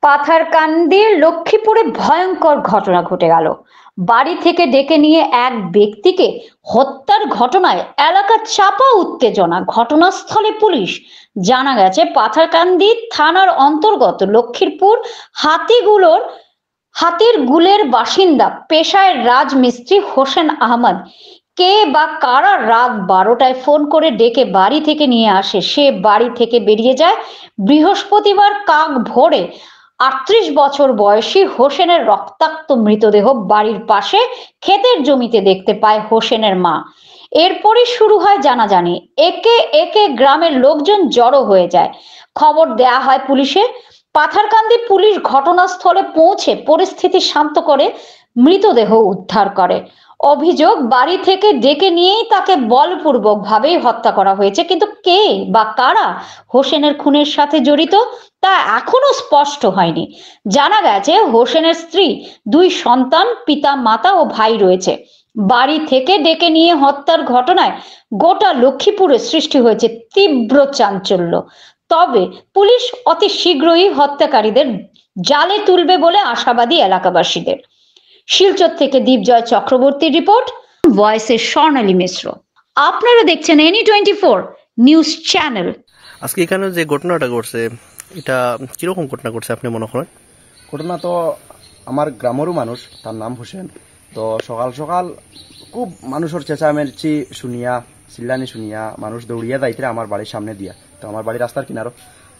পাথারকান্দির লক্ষ্মীপুরে ভয়ঙ্কর ঘটনা ঘটে গেল। বাড়ি থেকে ডেকে নিয়ে এক ব্যক্তিকে হত্যার ঘটনায় এলাকা চাপা উত্তেজনা। ঘটনাস্থলে পুলিশ। জানা গেছে পাথারকান্দি থানার অন্তর্গত লক্ষ্মীপুর হাতির গুলের বাসিন্দা পেশায় রাজমিস্ত্রি হোসেন আহমদ কে বা কারা রাত 12টায় ফোন করে ডেকে বাড়ি থেকে নিয়ে আসে। সে বাড়ি থেকে বেরিয়ে যায় বৃহস্পতিবার কাক ভোরে। 38 বছর বয়সী হোসেনের রক্তাক্ত মৃতদেহ বাড়ির পাশে ক্ষেতের জমিতে দেখতে পায় হোসেনের মা। এরপরই শুরু হয় জানাজানি। একে একে গ্রামের লোকজন জড়ো হয়ে যায়। খবর দেয়া হয় পুলিশে। পাথারকান্দি পুলিশ ঘটনাস্থলে পৌঁছে পরিস্থিতি শান্ত করে মৃতদেহ উদ্ধার করে। অভিযোগ, বাড়ি থেকে ডেকে নিয়েই তাকে বলপূর্বক ভাবেই হত্যা করা হয়েছে, কিন্তু কে বা কারা হোসেনের খুনের সাথে জড়িত তা এখনো স্পষ্ট হয়নি। জানা গেছে হোসেনের স্ত্রী, 2 সন্তান, পিতা মাতা ও ভাই রয়েছে। বাড়ি থেকে ডেকে নিয়ে হত্যার ঘটনায় গোটা লক্ষ্মীপুরে সৃষ্টি হয়েছে তীব্র চাঞ্চল্য। তবে পুলিশ অতি শীঘ্রই হত্যাকারীদের জালে তুলবে বলে আশাবাদী এলাকাবাসীদের। শিলচর থেকে দীপজয় চক্রবর্তীর রিপোর্ট, ভয়েসের স্বর্ণালী মিশ্র। আপনারা দেখছেন NE24 নিউজ চ্যানেল। আজকে এখানে যে ঘটনাটা ঘটছে, এটা কিরকম ঘটনা ঘটছে আপনি মনে করেন? ঘটনা তো আমার গ্রামেরও মানুষ, তার নাম হোসেন। তো সকাল সকাল খুব মানুষের চেঁচামেচি শুনিয়া, চিল্লানি শুনিয়া মানুষ দৌড়িয়া যাইতে আমার বাড়ির সামনে দিয়া। তো আমার বাড়ির রাস্তার কিনারো।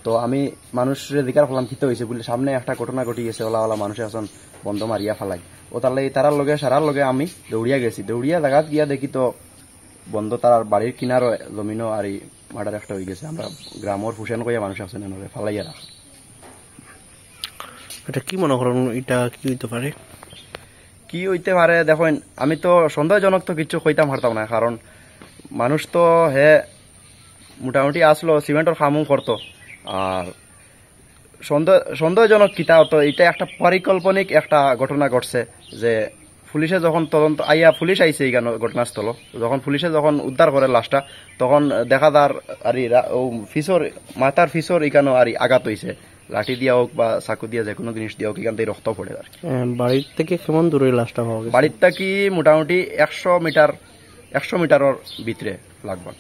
তো আমি মানুষের দিকার হলাম খিতে হয়েছে বলে সামনে একটা ঘটনা ঘটি গেছে, ওলা মানুষ এখন বন্ধ মারিয়া ফেলাই। ও তাহলে তারার লগে সারার লগে আমি দৌড়িয়া গেছি। দৌড়িয়া জায়গাত গিয়া দেখি তো বন্ধ তার বাড়ির কিনারও জমিনও আর মার্ডার একটা হয়ে গেছে। আমরা গ্রামের হুসেন কইয়া মানুষ আছেন এনে ফালাইয়া রাখা। এটা কি মনে করেন, এটা কি হইতে পারে? কি হইতে পারে দেখেন, আমি তো সন্দেহজনক তো কিছু কইতাম পারতাম না, কারণ মানুষ তো হে মোটামুটি আসলো সিমেন্টের কামও করতো। আর সন্দেহজনক কিতা হতো, এটা একটা পরিকল্পনিক একটা ঘটনা ঘটছে। যে পুলিশে যখন তদন্ত পুলিশ আইছে এইখানে ঘটনাস্থল, যখন পুলিশে যখন উদ্ধার করে লাশটা, তখন দেখা যার আর ফিসর মাথার ফিসর এখানে আর আঘাত হয়েছে। লাঠি দিয়া হোক বা চাকু দিয়া যে কোনো জিনিস দিয়া হোক, এখান থেকে রক্ত পড়ে। আর বাড়ির থেকে কেমন দূরে লাশটা পাওয়া গেছে? বাড়ির থেকে মোটামুটি 100 মিটারের ভিতরে লাগভাগ।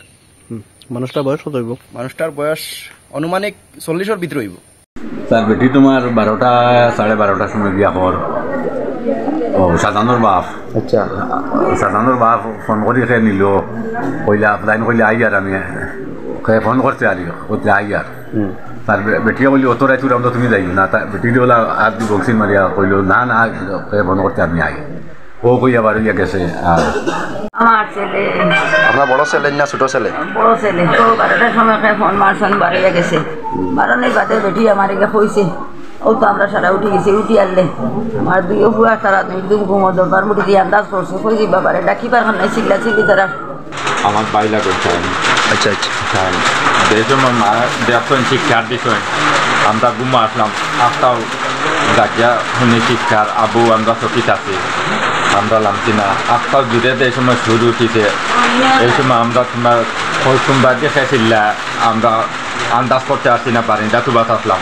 মানুষটার বয়স কত হইব? মানুষটার বয়স অনুমানিক 40-এর ভিতরে হইব। তার বেটি তোমার 12টা 12:30 সময় বিয়া কর। ও সাজানোর বাপ। আচ্ছা, সাজানোর বাপ ফোন করি খেয়ে নিল, কইলা লাইন কইলে আই আর আমি ফোন করছে আর ওতে আই আর। তার বেটিয়া বলি অত রাইতুর আমরা তুমি যাইব না। তার বেটি বলা আর দি বক্সিন মারিয়া কইল না না ফোন করতে আমি আই। ও কই আবার ইয়া গেছে। আর আমার ছেলে, আপনার বড় ছেলে না ছোট ছেলে? বড় ছেলে তো 12টার সময় ফোন মারছেন, বাড়িয়ে গেছে। বারণের বাদে বেটি আমার এগে হয়েছে। ও তো আমরা সারা উঠে গেছি। উঠি আনলে আমার 2 ফুয়া তারা একদম ঘুমো দরবার মুঠি দিয়ে আন্দাজ করছে। কইছি বাবারে ডাকি পারখান নাই, চিল্লা চিল্লি তারা আমার বাইলা করছে। আচ্ছা আচ্ছা, দেখো আমার মা দেখছেন শিক্ষার দিছেন, আমরা ঘুমা আসলাম। আস্তাও গাজিয়া শুনে শিক্ষার আবু আমরা চকিত আছি, আমরা নামছি না। আস্তাও দূরে এই সময় শুরু উঠিছে। এই সময় আমরা তোমার সোমবার দেখেছিলা, আমরা আন্দাজ করতে আসছি না, বারিন্দা তুবাত আসলাম।